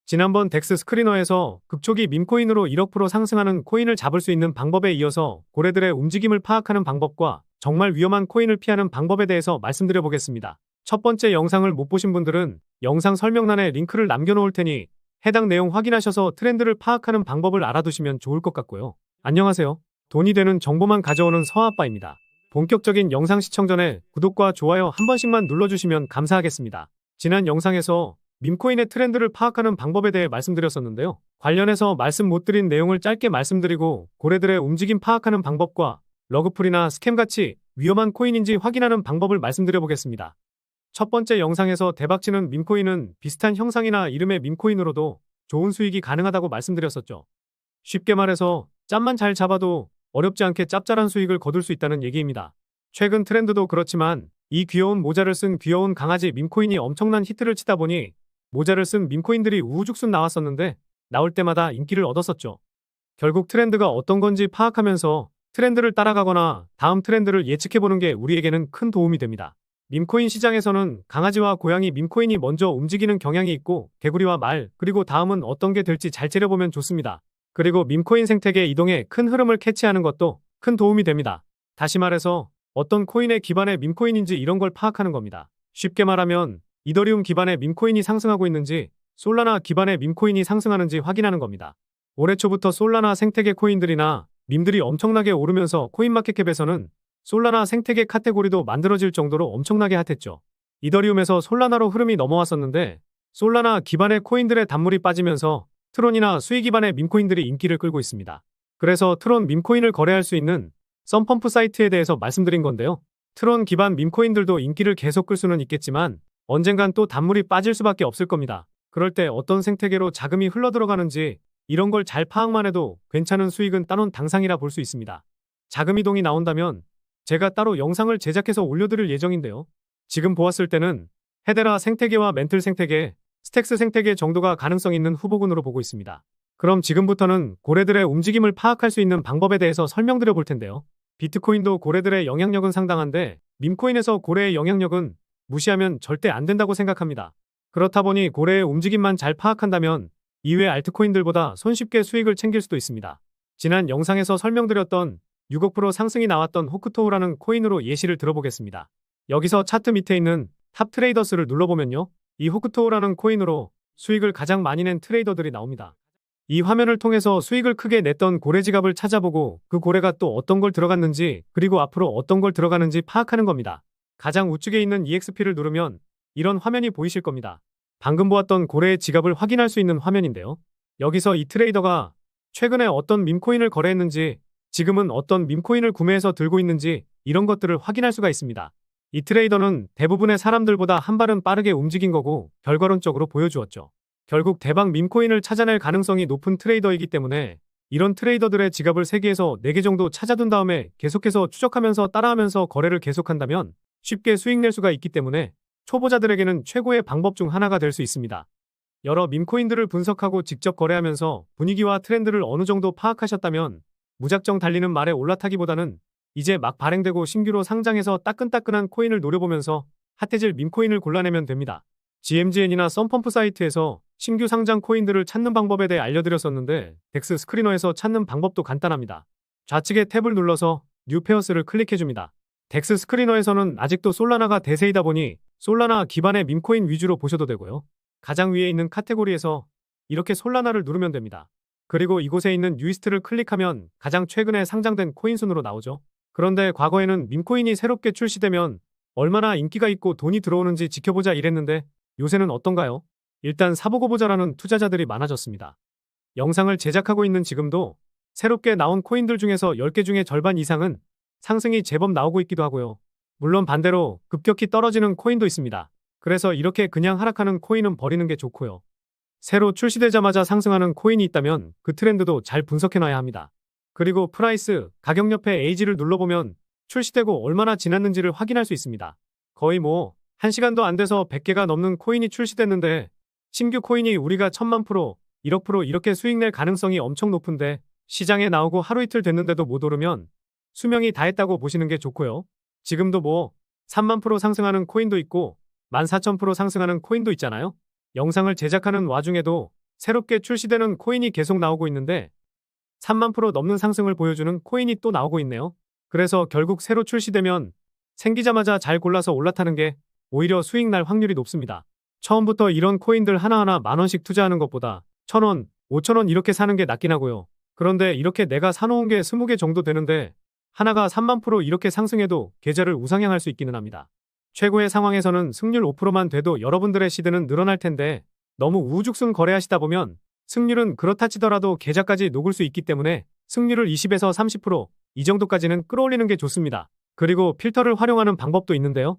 지난번 덱스 스크리너에서 극초기 밈코인으로 1억 프로 상승하는 코인을 잡을 수 있는 방법에 이어서 고래들의 움직임을 파악하는 방법과 정말 위험한 코인을 피하는 방법에 대해서 말씀드려 보겠습니다. 첫 번째 영상을 못 보신 분들은 영상 설명란에 링크를 남겨놓을 테니 해당 내용 확인하셔서 트렌드를 파악하는 방법을 알아두시면 좋을 것 같고요. 안녕하세요. 돈이 되는 정보만 가져오는 서아빠입니다. 본격적인 영상 시청 전에 구독과 좋아요 한 번씩만 눌러주시면 감사하겠습니다. 지난 영상에서 밈코인의 트렌드를 파악하는 방법에 대해 말씀드렸었는데요. 관련해서 말씀 못 드린 내용을 짧게 말씀드리고 고래들의 움직임 파악하는 방법과 러그풀이나 스캠같이 위험한 코인인지 확인하는 방법을 말씀드려 보겠습니다. 첫 번째 영상에서 대박치는 밈코인은 비슷한 형상이나 이름의 밈코인으로도 좋은 수익이 가능하다고 말씀드렸었죠. 쉽게 말해서 짬만 잘 잡아도 어렵지 않게 짭짤한 수익을 거둘 수 있다는 얘기입니다. 최근 트렌드도 그렇지만 이 귀여운 모자를 쓴 귀여운 강아지 밈코인이 엄청난 히트를 치다 보니 모자를 쓴 밈코인들이 우후죽순 나왔었는데 나올 때마다 인기를 얻었었죠. 결국 트렌드가 어떤 건지 파악하면서 트렌드를 따라가거나 다음 트렌드를 예측해보는 게 우리에게는 큰 도움이 됩니다. 밈코인 시장에서는 강아지와 고양이 밈코인이 먼저 움직이는 경향이 있고 개구리와 말, 그리고 다음은 어떤 게 될지 잘 째려보면 좋습니다. 그리고 밈코인 생태계 이동의 큰 흐름을 캐치하는 것도 큰 도움이 됩니다. 다시 말해서 어떤 코인의 기반의 밈코인인지 이런 걸 파악하는 겁니다. 쉽게 말하면 이더리움 기반의 밈코인이 상승하고 있는지 솔라나 기반의 밈코인이 상승하는지 확인하는 겁니다. 올해 초부터 솔라나 생태계 코인들이나 밈들이 엄청나게 오르면서 코인마켓캡에서는 솔라나 생태계 카테고리도 만들어질 정도로 엄청나게 핫했죠. 이더리움에서 솔라나로 흐름이 넘어왔었는데 솔라나 기반의 코인들의 단물이 빠지면서 트론이나 수익 기반의 밈코인들이 인기를 끌고 있습니다. 그래서 트론 밈코인을 거래할 수 있는 썬펌프 사이트에 대해서 말씀드린 건데요. 트론 기반 밈코인들도 인기를 계속 끌 수는 있겠지만 언젠간 또 단물이 빠질 수밖에 없을 겁니다. 그럴 때 어떤 생태계로 자금이 흘러들어가는지 이런 걸 잘 파악만 해도 괜찮은 수익은 따놓은 당상이라 볼 수 있습니다. 자금 이동이 나온다면 제가 따로 영상을 제작해서 올려드릴 예정인데요. 지금 보았을 때는 헤데라 생태계와 멘틀 생태계, 스택스 생태계 정도가 가능성 있는 후보군으로 보고 있습니다. 그럼 지금부터는 고래들의 움직임을 파악할 수 있는 방법에 대해서 설명드려 볼 텐데요. 비트코인도 고래들의 영향력은 상당한데 밈코인에서 고래의 영향력은 무시하면 절대 안 된다고 생각합니다. 그렇다 보니 고래의 움직임만 잘 파악한다면 이외 알트코인들보다 손쉽게 수익을 챙길 수도 있습니다. 지난 영상에서 설명드렸던 6억 프로 상승이 나왔던 호크토우라는 코인으로 예시를 들어보겠습니다. 여기서 차트 밑에 있는 탑 트레이더스를 눌러보면요. 이 호크토우라는 코인으로 수익을 가장 많이 낸 트레이더들이 나옵니다. 이 화면을 통해서 수익을 크게 냈던 고래 지갑을 찾아보고 그 고래가 또 어떤 걸 들어갔는지 그리고 앞으로 어떤 걸 들어가는지 파악하는 겁니다. 가장 우측에 있는 EXP를 누르면 이런 화면이 보이실 겁니다. 방금 보았던 고래의 지갑을 확인할 수 있는 화면인데요. 여기서 이 트레이더가 최근에 어떤 밈코인을 거래했는지 지금은 어떤 밈코인을 구매해서 들고 있는지 이런 것들을 확인할 수가 있습니다. 이 트레이더는 대부분의 사람들보다 한 발은 빠르게 움직인 거고 결과론적으로 보여주었죠. 결국 대박 밈코인을 찾아낼 가능성이 높은 트레이더이기 때문에 이런 트레이더들의 지갑을 3개에서 4개 정도 찾아둔 다음에 계속해서 추적하면서 따라하면서 거래를 계속한다면 쉽게 수익 낼 수가 있기 때문에 초보자들에게는 최고의 방법 중 하나가 될 수 있습니다. 여러 밈코인들을 분석하고 직접 거래하면서 분위기와 트렌드를 어느 정도 파악하셨다면 무작정 달리는 말에 올라타기보다는 이제 막 발행되고 신규로 상장해서 따끈따끈한 코인을 노려보면서 핫해질 밈코인을 골라내면 됩니다. GMGN이나 썬펌프 사이트에서 신규 상장 코인들을 찾는 방법에 대해 알려드렸었는데 덱스 스크리너에서 찾는 방법도 간단합니다. 좌측에 탭을 눌러서 뉴 페어스를 클릭해줍니다. 덱스 스크리너에서는 아직도 솔라나가 대세이다 보니 솔라나 기반의 밈코인 위주로 보셔도 되고요. 가장 위에 있는 카테고리에서 이렇게 솔라나를 누르면 됩니다. 그리고 이곳에 있는 뉴이스트를 클릭하면 가장 최근에 상장된 코인 순으로 나오죠. 그런데 과거에는 밈코인이 새롭게 출시되면 얼마나 인기가 있고 돈이 들어오는지 지켜보자 이랬는데 요새는 어떤가요? 일단 사보고 보자라는 투자자들이 많아졌습니다. 영상을 제작하고 있는 지금도 새롭게 나온 코인들 중에서 10개 중에 절반 이상은 상승이 제법 나오고 있기도 하고요. 물론 반대로 급격히 떨어지는 코인도 있습니다. 그래서 이렇게 그냥 하락하는 코인은 버리는 게 좋고요. 새로 출시되자마자 상승하는 코인이 있다면 그 트렌드도 잘 분석해놔야 합니다. 그리고 프라이스, 가격 옆에 에이지를 눌러보면 출시되고 얼마나 지났는지를 확인할 수 있습니다. 거의 1시간도 안 돼서 100개가 넘는 코인이 출시됐는데 신규 코인이 우리가 1000만 프로, 1억 프로 이렇게 수익 낼 가능성이 엄청 높은데 시장에 나오고 하루 이틀 됐는데도 못 오르면 수명이 다했다고 보시는 게 좋고요. 지금도 3만 프로 상승하는 코인도 있고 14,000% 상승하는 코인도 있잖아요. 영상을 제작하는 와중에도 새롭게 출시되는 코인이 계속 나오고 있는데 3만 프로 넘는 상승을 보여주는 코인이 또 나오고 있네요. 그래서 결국 새로 출시되면 생기자마자 잘 골라서 올라타는 게 오히려 수익 날 확률이 높습니다. 처음부터 이런 코인들 하나하나 만 원씩 투자하는 것보다 1,000원, 5,000원 이렇게 사는 게 낫긴 하고요. 그런데 이렇게 내가 사놓은 게 20개 정도 되는데 하나가 3만 프로 이렇게 상승해도 계좌를 우상향할 수 있기는 합니다. 최고의 상황에서는 승률 5%만 돼도 여러분들의 시드는 늘어날 텐데 너무 우후죽순 거래하시다 보면 승률은 그렇다 치더라도 계좌까지 녹을 수 있기 때문에 승률을 20에서 30%이 정도까지는 끌어올리는 게 좋습니다. 그리고 필터를 활용하는 방법도 있는데요.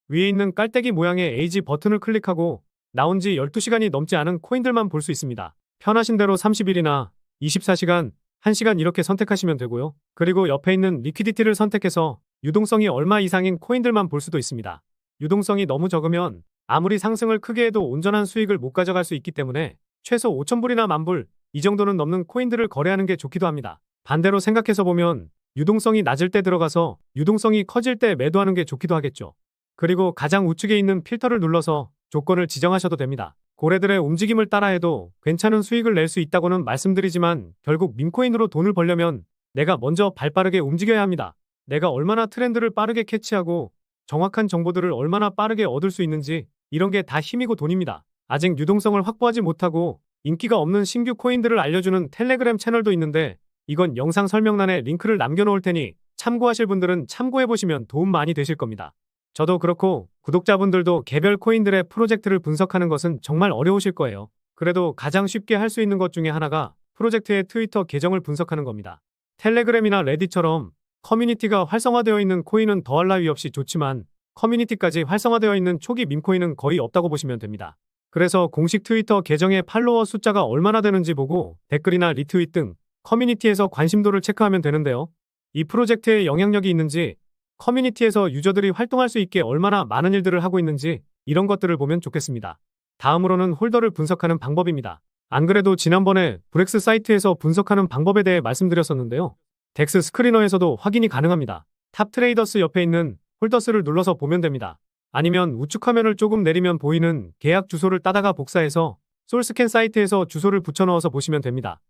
위에 있는 깔때기 모양의 에이지 버튼을 클릭하고 나온 지 12시간이 넘지 않은 코인들만 볼 수 있습니다. 편하신 대로 30일이나 24시간, 1시간 이렇게 선택하시면 되고요. 그리고 옆에 있는 리퀴디티를 선택해서 유동성이 얼마 이상인 코인들만 볼 수도 있습니다. 유동성이 너무 적으면 아무리 상승을 크게 해도 온전한 수익을 못 가져갈 수 있기 때문에 최소 5,000불이나 10,000불 이 정도는 넘는 코인들을 거래하는 게 좋기도 합니다. 반대로 생각해서 보면 유동성이 낮을 때 들어가서 유동성이 커질 때 매도하는 게 좋기도 하겠죠. 그리고 가장 우측에 있는 필터를 눌러서 조건을 지정하셔도 됩니다. 고래들의 움직임을 따라해도 괜찮은 수익을 낼 수 있다고는 말씀드리지만 결국 밈코인으로 돈을 벌려면 내가 먼저 발빠르게 움직여야 합니다. 내가 얼마나 트렌드를 빠르게 캐치하고 정확한 정보들을 얼마나 빠르게 얻을 수 있는지 이런 게 다 힘이고 돈입니다. 아직 유동성을 확보하지 못하고 인기가 없는 신규 코인들을 알려주는 텔레그램 채널도 있는데 이건 영상 설명란에 링크를 남겨놓을 테니 참고하실 분들은 참고해보시면 도움 많이 되실 겁니다. 저도 그렇고 구독자분들도 개별 코인들의 프로젝트를 분석하는 것은 정말 어려우실 거예요. 그래도 가장 쉽게 할 수 있는 것 중에 하나가 프로젝트의 트위터 계정을 분석하는 겁니다. 텔레그램이나 레딧처럼 커뮤니티가 활성화되어 있는 코인은 더할 나위 없이 좋지만 커뮤니티까지 활성화되어 있는 초기 밈코인은 거의 없다고 보시면 됩니다. 그래서 공식 트위터 계정의 팔로워 숫자가 얼마나 되는지 보고 댓글이나 리트윗 등 커뮤니티에서 관심도를 체크하면 되는데요. 이 프로젝트에 영향력이 있는지 커뮤니티에서 유저들이 활동할 수 있게 얼마나 많은 일들을 하고 있는지 이런 것들을 보면 좋겠습니다. 다음으로는 홀더를 분석하는 방법입니다. 안 그래도 지난번에 브렉스 사이트에서 분석하는 방법에 대해 말씀드렸었는데요. 덱스 스크리너에서도 확인이 가능합니다. 탑 트레이더스 옆에 있는 홀더스를 눌러서 보면 됩니다. 아니면 우측 화면을 조금 내리면 보이는 계약 주소를 따다가 복사해서 솔스캔 사이트에서 주소를 붙여넣어서 보시면 됩니다.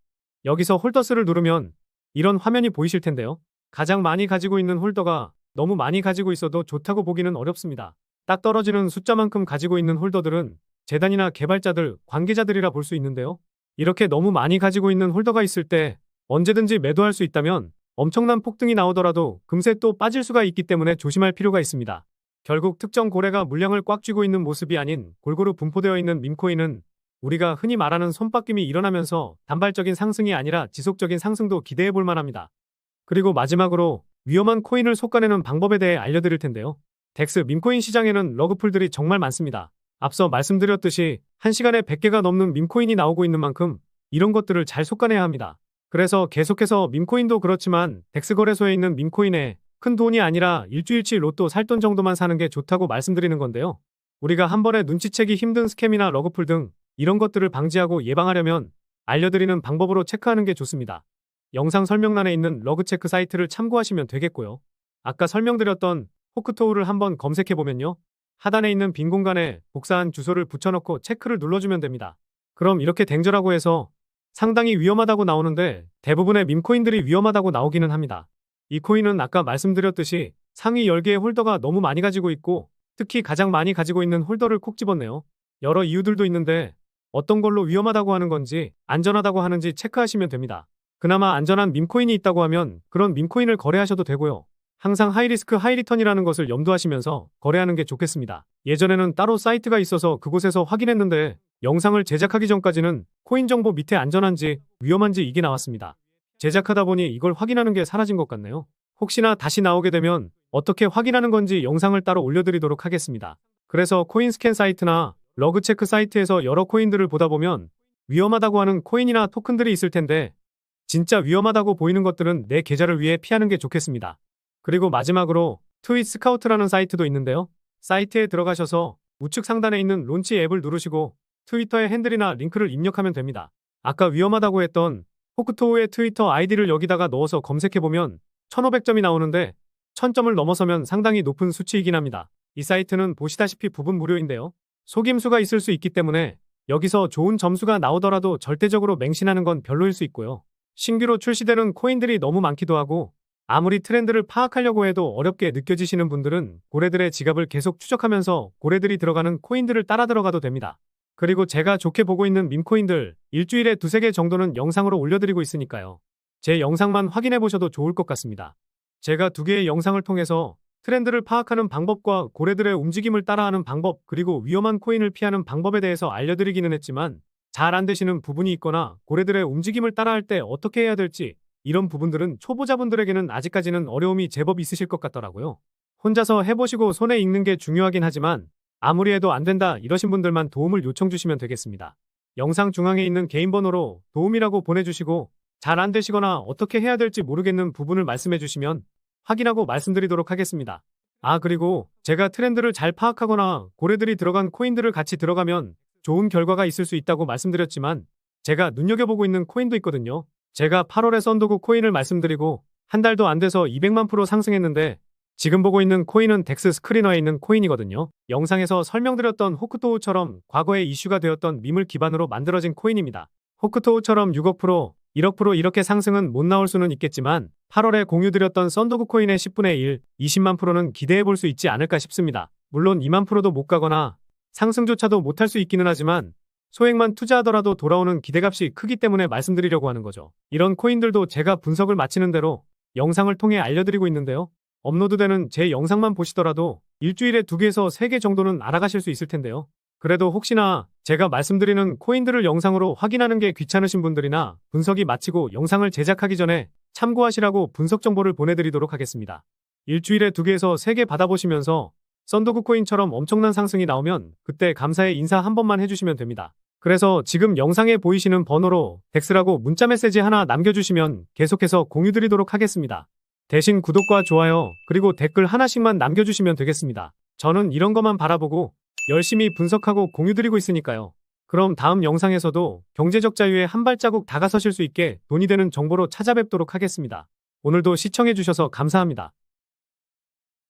여기서 홀더스를 누르면 이런 화면이 보이실 텐데요. 가장 많이 가지고 있는 홀더가 너무 많이 가지고 있어도 좋다고 보기는 어렵습니다. 딱 떨어지는 숫자만큼 가지고 있는 홀더들은 재단이나 개발자들, 관계자들이라 볼 수 있는데요. 이렇게 너무 많이 가지고 있는 홀더가 있을 때 언제든지 매도할 수 있다면 엄청난 폭등이 나오더라도 금세 또 빠질 수가 있기 때문에 조심할 필요가 있습니다. 결국 특정 고래가 물량을 꽉 쥐고 있는 모습이 아닌 골고루 분포되어 있는 밈코인은 우리가 흔히 말하는 손바뀜이 일어나면서 단발적인 상승이 아니라 지속적인 상승도 기대해 볼 만합니다. 그리고 마지막으로 위험한 코인을 속아내는 방법에 대해 알려드릴 텐데요. 덱스 밈코인 시장에는 러그풀들이 정말 많습니다. 앞서 말씀드렸듯이 1시간에 100개가 넘는 밈코인이 나오고 있는 만큼 이런 것들을 잘 속아내야 합니다. 그래서 계속해서 밈코인도 그렇지만 덱스 거래소에 있는 밈코인에 큰 돈이 아니라 일주일치 로또 살 돈 정도만 사는 게 좋다고 말씀드리는 건데요. 우리가 한 번에 눈치채기 힘든 스캠이나 러그풀 등 이런 것들을 방지하고 예방하려면 알려드리는 방법으로 체크하는 게 좋습니다. 영상 설명란에 있는 러그체크 사이트를 참고하시면 되겠고요. 아까 설명드렸던 호크토우를 한번 검색해보면요. 하단에 있는 빈 공간에 복사한 주소를 붙여넣고 체크를 눌러주면 됩니다. 그럼 이렇게 댕저라고 해서 상당히 위험하다고 나오는데 대부분의 밈코인들이 위험하다고 나오기는 합니다. 이 코인은 아까 말씀드렸듯이 상위 10개의 홀더가 너무 많이 가지고 있고 특히 가장 많이 가지고 있는 홀더를 콕 집었네요. 여러 이유들도 있는데 어떤 걸로 위험하다고 하는 건지 안전하다고 하는지 체크하시면 됩니다. 그나마 안전한 밈코인이 있다고 하면 그런 밈코인을 거래하셔도 되고요. 항상 하이리스크 하이리턴이라는 것을 염두하시면서 거래하는 게 좋겠습니다. 예전에는 따로 사이트가 있어서 그곳에서 확인했는데 영상을 제작하기 전까지는 코인 정보 밑에 안전한지 위험한지 이게 나왔습니다. 제작하다 보니 이걸 확인하는 게 사라진 것 같네요. 혹시나 다시 나오게 되면 어떻게 확인하는 건지 영상을 따로 올려드리도록 하겠습니다. 그래서 코인스캔 사이트나 러그체크 사이트에서 여러 코인들을 보다 보면 위험하다고 하는 코인이나 토큰들이 있을 텐데 진짜 위험하다고 보이는 것들은 내 계좌를 위해 피하는 게 좋겠습니다. 그리고 마지막으로 트윗 스카우트라는 사이트도 있는데요. 사이트에 들어가셔서 우측 상단에 있는 론치 앱을 누르시고 트위터의 핸들이나 링크를 입력하면 됩니다. 아까 위험하다고 했던 호크토우의 트위터 아이디를 여기다가 넣어서 검색해보면 1500점이 나오는데 1000점을 넘어서면 상당히 높은 수치이긴 합니다. 이 사이트는 보시다시피 부분 무료인데요. 속임수가 있을 수 있기 때문에 여기서 좋은 점수가 나오더라도 절대적으로 맹신하는 건 별로일 수 있고요. 신규로 출시되는 코인들이 너무 많기도 하고 아무리 트렌드를 파악하려고 해도 어렵게 느껴지시는 분들은 고래들의 지갑을 계속 추적하면서 고래들이 들어가는 코인들을 따라 들어가도 됩니다. 그리고 제가 좋게 보고 있는 밈코인들 일주일에 두세 개 정도는 영상으로 올려드리고 있으니까요. 제 영상만 확인해 보셔도 좋을 것 같습니다. 제가 두 개의 영상을 통해서 트렌드를 파악하는 방법과 고래들의 움직임을 따라하는 방법 그리고 위험한 코인을 피하는 방법에 대해서 알려드리기는 했지만 잘 안 되시는 부분이 있거나 고래들의 움직임을 따라할 때 어떻게 해야 될지 이런 부분들은 초보자분들에게는 아직까지는 어려움이 제법 있으실 것 같더라고요. 혼자서 해보시고 손에 익는 게 중요하긴 하지만 아무리 해도 안 된다 이러신 분들만 도움을 요청 주시면 되겠습니다. 영상 중앙에 있는 개인 번호로 도움이라고 보내주시고 잘 안 되시거나 어떻게 해야 될지 모르겠는 부분을 말씀해 주시면 확인하고 말씀드리도록 하겠습니다. 그리고 제가 트렌드를 잘 파악하거나 고래들이 들어간 코인들을 같이 들어가면 좋은 결과가 있을 수 있다고 말씀드렸지만 제가 눈여겨보고 있는 코인도 있거든요. 제가 8월에 썬도구 코인을 말씀드리고 한 달도 안 돼서 200만 프로 상승했는데 지금 보고 있는 코인은 덱스 스크리너에 있는 코인이거든요. 영상에서 설명드렸던 호크토우처럼 과거에 이슈가 되었던 밈을 기반으로 만들어진 코인입니다. 호크토우처럼 6억 프로, 1억 프로 이렇게 상승은 못 나올 수는 있겠지만 8월에 공유드렸던 썬도구 코인의 10분의 1, 20만 프로는 기대해 볼 수 있지 않을까 싶습니다. 물론 2만 프로도 못 가거나 상승조차도 못할 수 있기는 하지만 소액만 투자하더라도 돌아오는 기대값이 크기 때문에 말씀드리려고 하는 거죠. 이런 코인들도 제가 분석을 마치는 대로 영상을 통해 알려드리고 있는데요. 업로드되는 제 영상만 보시더라도 일주일에 2개에서 3개 정도는 알아가실 수 있을 텐데요. 그래도 혹시나 제가 말씀드리는 코인들을 영상으로 확인하는 게 귀찮으신 분들이나 분석이 마치고 영상을 제작하기 전에 참고하시라고 분석 정보를 보내드리도록 하겠습니다. 일주일에 2개에서 3개 받아보시면서 썬도구 코인처럼 엄청난 상승이 나오면 그때 감사의 인사 한 번만 해주시면 됩니다. 그래서 지금 영상에 보이시는 번호로 덱스라고 문자 메시지 하나 남겨주시면 계속해서 공유드리도록 하겠습니다. 대신 구독과 좋아요 그리고 댓글 하나씩만 남겨주시면 되겠습니다. 저는 이런 것만 바라보고 열심히 분석하고 공유드리고 있으니까요. 그럼 다음 영상에서도 경제적 자유에 한 발자국 다가서실 수 있게 돈이 되는 정보로 찾아뵙도록 하겠습니다. 오늘도 시청해주셔서 감사합니다.